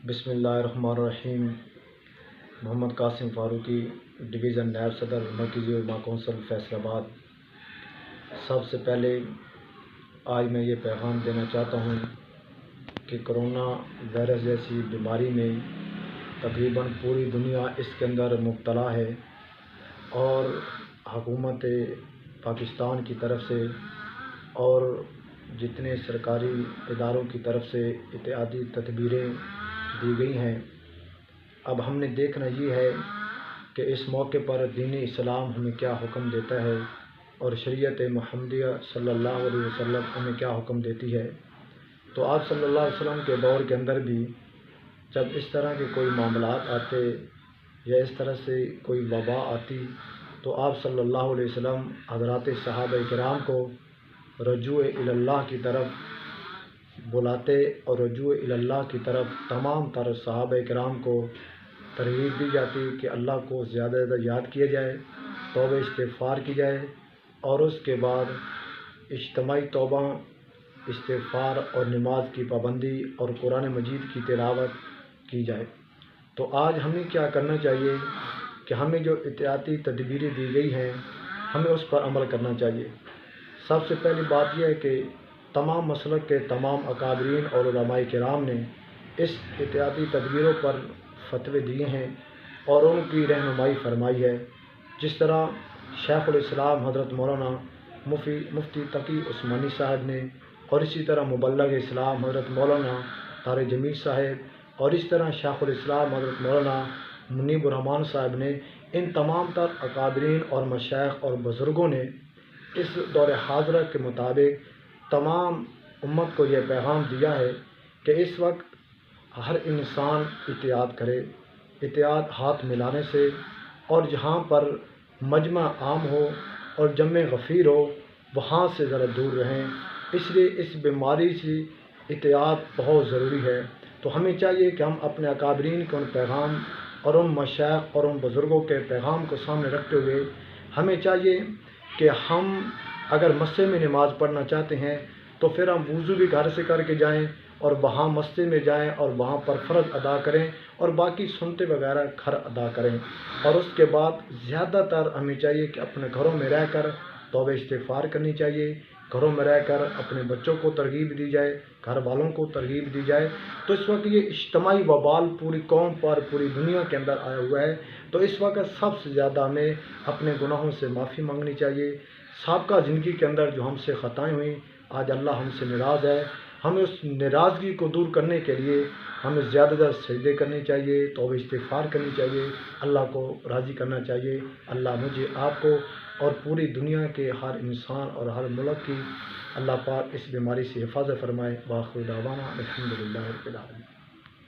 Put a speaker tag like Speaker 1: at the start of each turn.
Speaker 1: بسم اللہ الرحمن الرحیم۔ محمد قاسم فاروقی، ڈویژنل نائب صدر مرکزی علماء کونسل فیصل آباد۔ سب سے پہلے آج میں یہ پیغام دینا چاہتا ہوں کہ کرونا وائرس جیسی بیماری میں تقریباً پوری دنیا اس کے اندر مبتلا ہے، اور حکومت پاکستان کی طرف سے اور جتنے سرکاری اداروں کی طرف سے احتیاطی تدبیریں دی گئی ہیں۔ اب ہم نے دیکھنا یہ ہے کہ اس موقع پر دین اسلام ہمیں کیا حکم دیتا ہے اور شریعت محمدیہ صلی اللہ علیہ وسلم ہمیں کیا حکم دیتی ہے۔ تو آپ صلی اللہ علیہ وسلم کے دور کے اندر بھی جب اس طرح کے کوئی معاملات آتے یا اس طرح سے کوئی وبا آتی تو آپ صلی اللہ علیہ وسلم حضرات صاحب کرام کو رجوع اللہ کی طرف بلاتے، اور رجوع اللہ کی طرف تمام تر صحابہ کرام کو ترغیب دی جاتی کہ اللہ کو زیادہ زیادہ یاد کیا جائے، توبہ استغفار کی جائے، اور اس کے بعد اجتماعی توبہ استغفار اور نماز کی پابندی اور قرآن مجید کی تلاوت کی جائے۔ تو آج ہمیں کیا کرنا چاہیے کہ ہمیں جو احتیاطی تدبیریں دی گئی ہیں ہمیں اس پر عمل کرنا چاہیے۔ سب سے پہلی بات یہ ہے کہ تمام مسلک کے تمام اکابرین اور علماء کرام نے اس احتیاطی تدبیروں پر فتوے دیے ہیں اور ان کی رہنمائی فرمائی ہے، جس طرح شیخ الاسلام حضرت مولانا مفتی تقی عثمانی صاحب نے، اور اسی طرح مبلغ اسلام حضرت مولانا طارق جمیل صاحب، اور اس طرح شیخ الاسلام حضرت مولانا منیب الرحمان صاحب نے، ان تمام تر اکابرین اور مشائخ اور بزرگوں نے اس دور حاضرہ کے مطابق تمام امت کو یہ پیغام دیا ہے کہ اس وقت ہر انسان احتیاط کرے، احتیاط ہاتھ ملانے سے، اور جہاں پر مجمع عام ہو اور جمع غفیر ہو وہاں سے ذرا دور رہیں۔ اس لیے اس بیماری سے احتیاط بہت ضروری ہے۔ تو ہمیں چاہیے کہ ہم اپنے اکابرین کے ان پیغام اور ان مشائخ اور ان بزرگوں کے پیغام کو سامنے رکھتے ہوئے ہمیں چاہیے کہ ہم اگر مسجد میں نماز پڑھنا چاہتے ہیں تو پھر ہم وضو بھی گھر سے کر کے جائیں اور وہاں مسجد میں جائیں اور وہاں پر فرض ادا کریں اور باقی سنتے وغیرہ گھر ادا کریں۔ اور اس کے بعد زیادہ تر ہمیں چاہیے کہ اپنے گھروں میں رہ کر توبہ استغفار کرنی چاہیے، گھروں میں رہ کر اپنے بچوں کو ترغیب دی جائے، گھر والوں کو ترغیب دی جائے۔ تو اس وقت یہ اجتماعی وبال پوری قوم پر پوری دنیا کے اندر آیا ہوا ہے، تو اس وقت سب سے زیادہ ہمیں اپنے گناہوں سے معافی مانگنی چاہیے۔ سابقہ زندگی کے اندر جو ہم سے خطائیں ہوئیں آج اللہ ہم سے ناراض ہے، ہمیں اس ناراضگی کو دور کرنے کے لیے ہمیں زیادہ زیادہ سجدے کرنے چاہیے، توبہ استغفار کرنی چاہیے، اللہ کو راضی کرنا چاہیے۔ اللہ مجھے آپ کو اور پوری دنیا کے ہر انسان اور ہر ملک کی اللہ پاک اس بیماری سے حفاظت فرمائے۔ وآخر دعوانا الحمدللہ رب العالمین۔